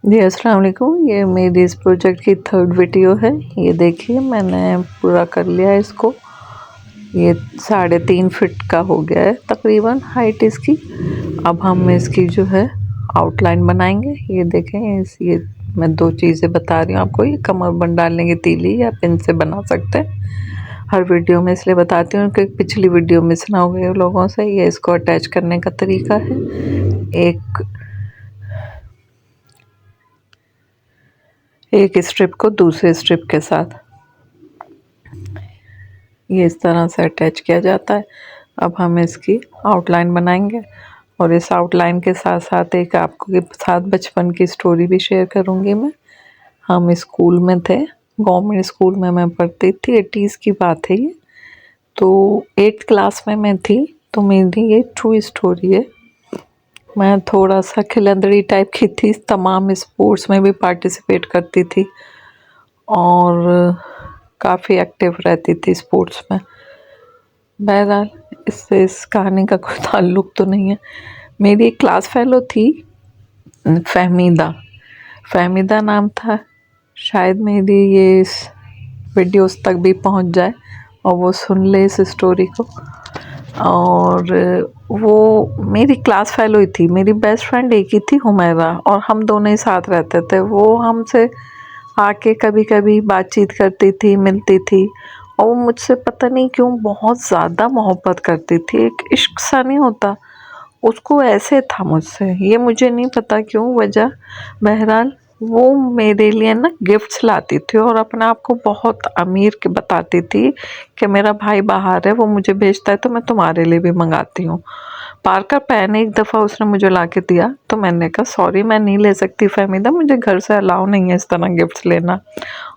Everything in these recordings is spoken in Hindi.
जी अस्सलाम वालेकुम। ये मेरी इस प्रोजेक्ट की थर्ड वीडियो है। ये देखिए मैंने पूरा कर लिया है इसको। ये 3.5 फीट का हो गया है तकरीबन हाइट इसकी। अब हम इसकी जो है आउटलाइन बनाएंगे। ये देखें ये मैं दो चीज़ें बता रही हूँ आपको। ये कमरबंद डालने की तीली या पिन से बना सकते हैं। हर वीडियो में इसलिए बताती हूँ कि पिछली वीडियो मिस ना हो गई लोगों से। ये इसको अटैच करने का तरीका है। एक स्ट्रिप को दूसरे स्ट्रिप के साथ ये इस तरह से अटैच किया जाता है। अब हम इसकी आउटलाइन बनाएंगे और इस आउटलाइन के साथ साथ एक आपके साथ बचपन की स्टोरी भी शेयर करूंगी मैं। हम स्कूल में थे, गवर्नमेंट स्कूल में मैं पढ़ती थी। 80s की बात है ये। तो 8th क्लास में मैं थी। तो मेरी ये ट्रू स्टोरी है। मैं थोड़ा सा खिलंदड़ी टाइप की थी, तमाम स्पोर्ट्स में भी पार्टिसिपेट करती थी और काफ़ी एक्टिव रहती थी स्पोर्ट्स में। बहरहाल इससे इस कहानी का कोई ताल्लुक़ तो नहीं है। मेरी एक क्लास फेलो थी, फ़हमीदा नाम था। शायद मेरी ये इस वीडियोस तक भी पहुंच जाए और वो सुन ले इस स्टोरी को। और वो मेरी क्लास फेलो ही थी। मेरी बेस्ट फ्रेंड एक ही थी, हुमैरा, और हम दोनों ही साथ रहते थे। वो हमसे आके कभी कभी बातचीत करती थी, मिलती थी, और वो मुझसे पता नहीं क्यों बहुत ज़्यादा मोहब्बत करती थी। एक इश्क सा नहीं होता, उसको ऐसे था मुझसे। ये मुझे नहीं पता क्यों वजह। बहरहाल वो मेरे लिए ना गिफ्ट्स लाती थी और अपने आप को बहुत अमीर के बताती थी कि मेरा भाई बाहर है, वो मुझे भेजता है तो मैं तुम्हारे लिए भी मंगाती हूँ। पार्कर पेन एक दफ़ा उसने मुझे ला के दिया तो मैंने कहा सॉरी मैं नहीं ले सकती फ़हमीदा, मुझे घर से अलाउ नहीं है इस तरह गिफ्ट्स लेना,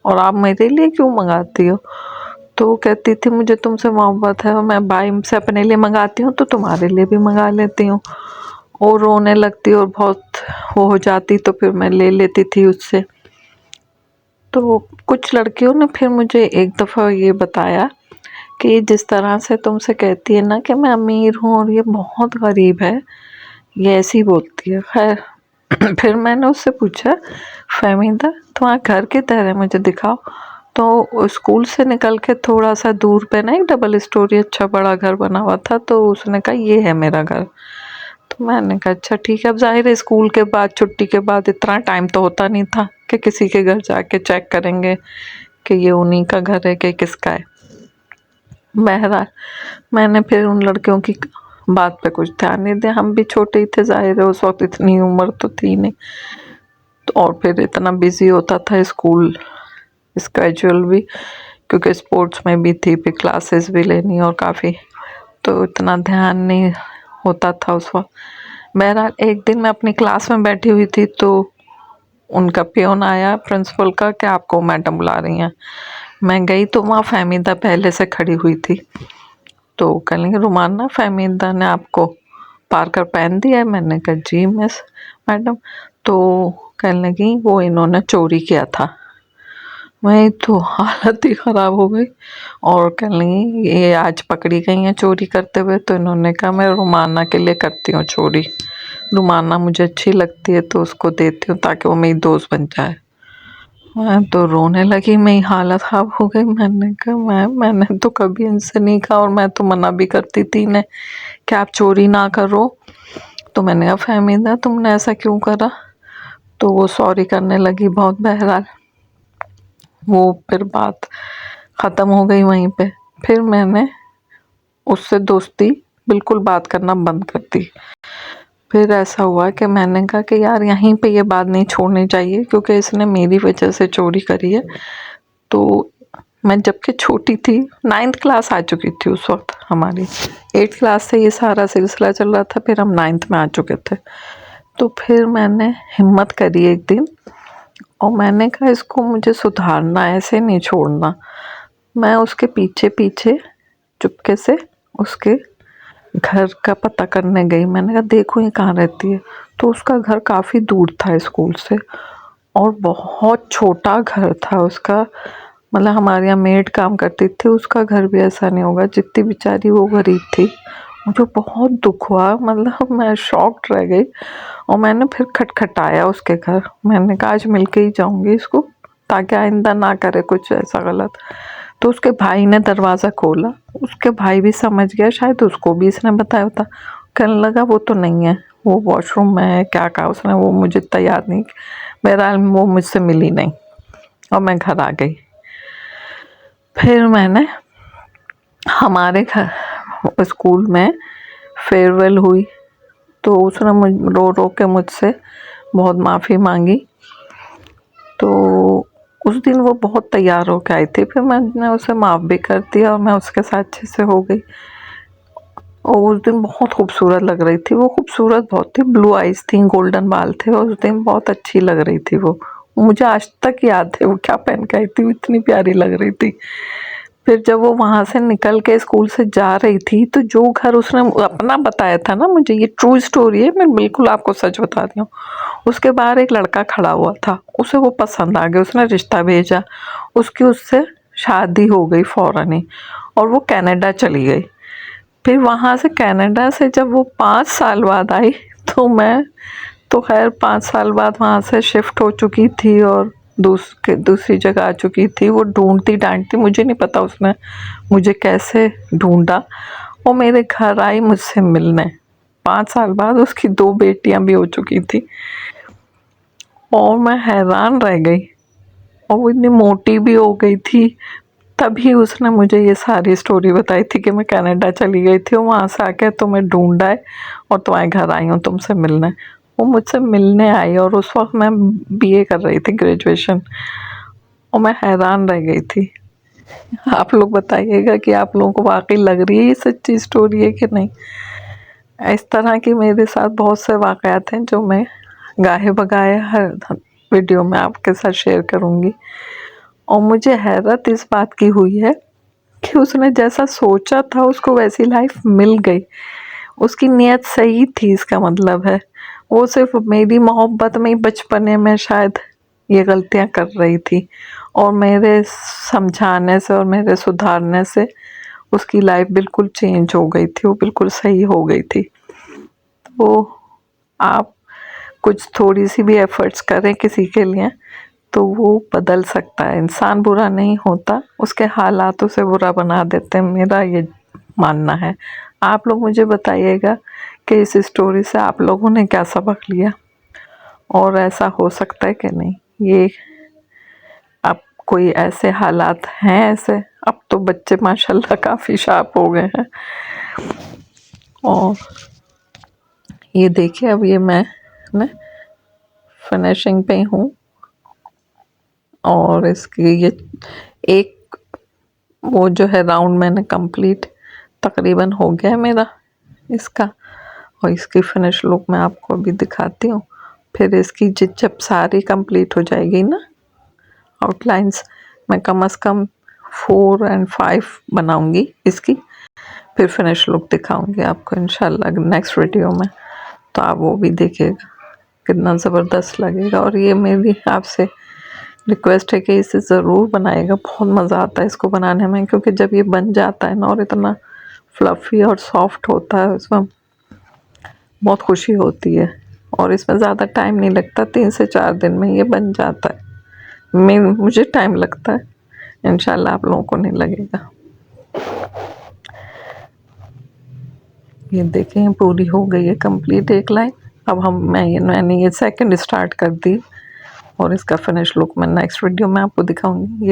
और आप मेरे लिए क्यों मंगाती हो। तो वो कहती थी मुझे तुमसे मोहब्बत है और मैं भाई से अपने लिए मंगाती हूँ तो तुम्हारे लिए भी मंगा लेती हूँ। और रोने लगती और बहुत वो हो जाती तो फिर मैं ले लेती थी उससे। तो कुछ लड़कियों ने फिर मुझे एक दफ़ा ये बताया कि जिस तरह से तुमसे कहती है ना कि मैं अमीर हूँ और ये बहुत गरीब है, ये ऐसी बोलती है। खैर फिर मैंने उससे पूछा फ़हमीदा तुम्हारा घर किधर है, मुझे दिखाओ। तो स्कूल से निकल के थोड़ा सा दूर पे ना एक डबल स्टोरी अच्छा बड़ा घर बना हुआ था। तो उसने कहा ये है मेरा घर। तो मैंने कहा अच्छा ठीक है। अब जाहिर है स्कूल के बाद, छुट्टी के बाद इतना टाइम तो होता नहीं था कि किसी के घर जाके चेक करेंगे कि ये उन्हीं का घर है कि किसका है। बहरहाल मैंने फिर उन लड़कियों की बात पे कुछ ध्यान नहीं दिया। हम भी छोटे ही थे, जाहिर है उस वक्त इतनी उम्र तो थी नहीं। तो और फिर इतना बिजी होता था स्कूल स्केड्यूल भी, क्योंकि स्पोर्ट्स में भी थी, फिर क्लासेस भी लेनी और काफ़ी, तो इतना ध्यान नहीं होता था उस वक्त। बहरहाल एक दिन मैं अपनी क्लास में बैठी हुई थी तो उनका पियोन आया प्रिंसिपल का कि आपको मैडम बुला रही हैं। मैं गई तो वहाँ फ़हमीदा पहले से खड़ी हुई थी। तो कहने लगे रुमाना फ़हमीदा ने आपको पार्कर पेन दिया है। मैंने कहा जी मिस मैडम। तो कहने लगी वो इन्होंने चोरी किया था। मैं तो हालत ही ख़राब हो गई और कहने लगी ये आज पकड़ी गई हैं चोरी करते हुए। तो इन्होंने कहा मैं रुमाना के लिए करती हूँ चोरी, रुमाना मुझे अच्छी लगती है तो उसको देती हूँ ताकि वो मेरी दोस्त बन जाए। मैं तो रोने लगी, मेरी हालत ख़राब हो गई। मैंने कहा मैंने तो कभी इनसे नहीं कहा और मैं तो मना भी करती थी इन्हें कि आप चोरी ना करो। तो मैंने कहा फ़हमीदा तुमने ऐसा क्यों करा। तो वो सॉरी करने लगी बहुत। बहरहाल वो फिर बात ख़त्म हो गई वहीं पे। फिर मैंने उससे दोस्ती बिल्कुल बात करना बंद कर दी। फिर ऐसा हुआ कि मैंने कहा कि यार यहीं पे ये बात नहीं छोड़नी चाहिए क्योंकि इसने मेरी वजह से चोरी करी है। तो मैं जबकि छोटी थी, 9th क्लास आ चुकी थी उस वक्त हमारी। 8th क्लास से ये सारा सिलसिला चल रहा था, फिर हम 9th में आ चुके थे। तो फिर मैंने हिम्मत करी एक दिन और मैंने कहा इसको मुझे सुधारना, ऐसे नहीं छोड़ना। मैं उसके पीछे पीछे चुपके से उसके घर का पता करने गई। मैंने कहा देखो ये कहाँ रहती है। तो उसका घर काफ़ी दूर था स्कूल से और बहुत छोटा घर था उसका। मतलब हमारे यहाँ मेड काम करती थी, उसका घर भी ऐसा नहीं होगा। जितनी बेचारी वो गरीब थी मुझे बहुत दुख हुआ, मतलब मैं शॉक्ड रह गई। और मैंने फिर खटखटाया उसके घर, मैंने कहा आज मिल के ही जाऊँगी इसको, ताकि आइंदा ना करे कुछ ऐसा गलत। तो उसके भाई ने दरवाज़ा खोला, उसके भाई भी समझ गया, शायद उसको भी इसने बताया होता। कहने लगा वो तो नहीं है, वो वॉशरूम में है, क्या कहा उसने वो मुझे इतना याद नहीं। बहरहाल वो मुझसे मिली नहीं और मैं घर आ गई। फिर मैंने हमारे घर स्कूल में फेयरवेल हुई, तो उसने मुझ रो रो के मुझसे बहुत माफ़ी मांगी। तो उस दिन वो बहुत तैयार होकर आई थी, फिर मैंने उसे माफ़ भी कर दिया और मैं उसके साथ अच्छे से हो गई। और उस दिन बहुत खूबसूरत लग रही थी वो, खूबसूरत बहुत थी, ब्लू आइज़ थी, गोल्डन बाल थे, और उस दिन बहुत अच्छी लग रही थी वो। मुझे आज तक याद है वो क्या पहन के आई थी, वो इतनी प्यारी लग रही थी। फिर जब वो वहाँ से निकल के स्कूल से जा रही थी, तो जो घर उसने अपना बताया था ना मुझे, ये ट्रू स्टोरी है, मैं बिल्कुल आपको सच बता रही हूँ, उसके बाहर एक लड़का खड़ा हुआ था, उसे वो पसंद आ गया, उसने रिश्ता भेजा, उसकी उससे शादी हो गई फ़ौरन ही, और वो कनाडा चली गई। फिर वहाँ से कनाडा से जब वो 5 साल बाद आई, तो मैं तो खैर 5 साल बाद वहाँ से शिफ्ट हो चुकी थी और दूसरी जगह आ चुकी थी। वो ढूंढती डांटती, मुझे नहीं पता उसने मुझे कैसे ढूंढा, वो मेरे घर आई मुझसे मिलने। 5 साल बाद उसकी 2 बेटियां भी हो चुकी थी, और मैं हैरान रह गई। और वो इतनी मोटी भी हो गई थी, तभी उसने मुझे ये सारी स्टोरी बताई थी कि मैं कनाडा चली गई थी और वहाँ से आके तुम्हें ढूंढा है और तुम्हारे घर आई हूँ तुमसे मिलने। वो मुझसे मिलने आई और उस वक्त मैं बीए कर रही थी, ग्रेजुएशन, और मैं हैरान रह गई थी। आप लोग बताइएगा कि आप लोगों को वाकई लग रही है ये सच्ची स्टोरी है कि नहीं। इस तरह की मेरे साथ बहुत से वाक़यात हैं जो मैं गाहे बगाए हर वीडियो में आपके साथ शेयर करूँगी। और मुझे हैरत इस बात की हुई है कि उसने जैसा सोचा था उसको वैसी लाइफ मिल गई। उसकी नीयत सही थी, इसका मतलब है वो सिर्फ मेरी मोहब्बत में ही बचपने में शायद ये गलतियां कर रही थी, और मेरे समझाने से और मेरे सुधारने से उसकी लाइफ बिल्कुल चेंज हो गई थी, वो बिल्कुल सही हो गई थी। तो आप कुछ थोड़ी सी भी एफर्ट्स करें किसी के लिए तो वो बदल सकता है। इंसान बुरा नहीं होता, उसके हालात उसे बुरा बना देते हैं, मेरा ये मानना है। आप लोग मुझे बताइएगा कि इस स्टोरी से आप लोगों ने क्या सबक लिया, और ऐसा हो सकता है कि नहीं। ये अब कोई ऐसे हालात हैं ऐसे, अब तो बच्चे माशाल्लाह काफ़ी शार्प हो गए हैं। और ये देखिए अब ये मैं ना फिनिशिंग पे हूँ, और इसकी ये एक वो जो है राउंड मैंने कंप्लीट तकरीबन हो गया है मेरा इसका। और इसकी फिनिश लुक मैं आपको अभी दिखाती हूँ। फिर इसकी जब सारी कंप्लीट हो जाएगी ना आउटलाइंस, मैं कम से कम 4 और 5 बनाऊंगी इसकी, फिर फिनिश लुक दिखाऊंगी आपको इंशाल्लाह नेक्स्ट वीडियो में। तो आप वो भी देखिएगा, कितना ज़बरदस्त लगेगा। और ये मेरी आपसे रिक्वेस्ट है कि इसे ज़रूर बनाएगा, बहुत मज़ा आता है इसको बनाने में, क्योंकि जब ये बन जाता है ना और इतना फ्लफ़ी और सॉफ्ट होता है, उसमें बहुत खुशी होती है। और इसमें ज़्यादा टाइम नहीं लगता, 3 से 4 दिन में ये बन जाता है। मुझे टाइम लगता है, इंशाल्लाह आप लोगों को नहीं लगेगा। ये देखें पूरी हो गई है कंप्लीट एक लाइन। अब मैंने ये सेकंड स्टार्ट कर दी, और इसका फिनिश लुक मैं नेक्स्ट वीडियो में आपको दिखाऊंगी।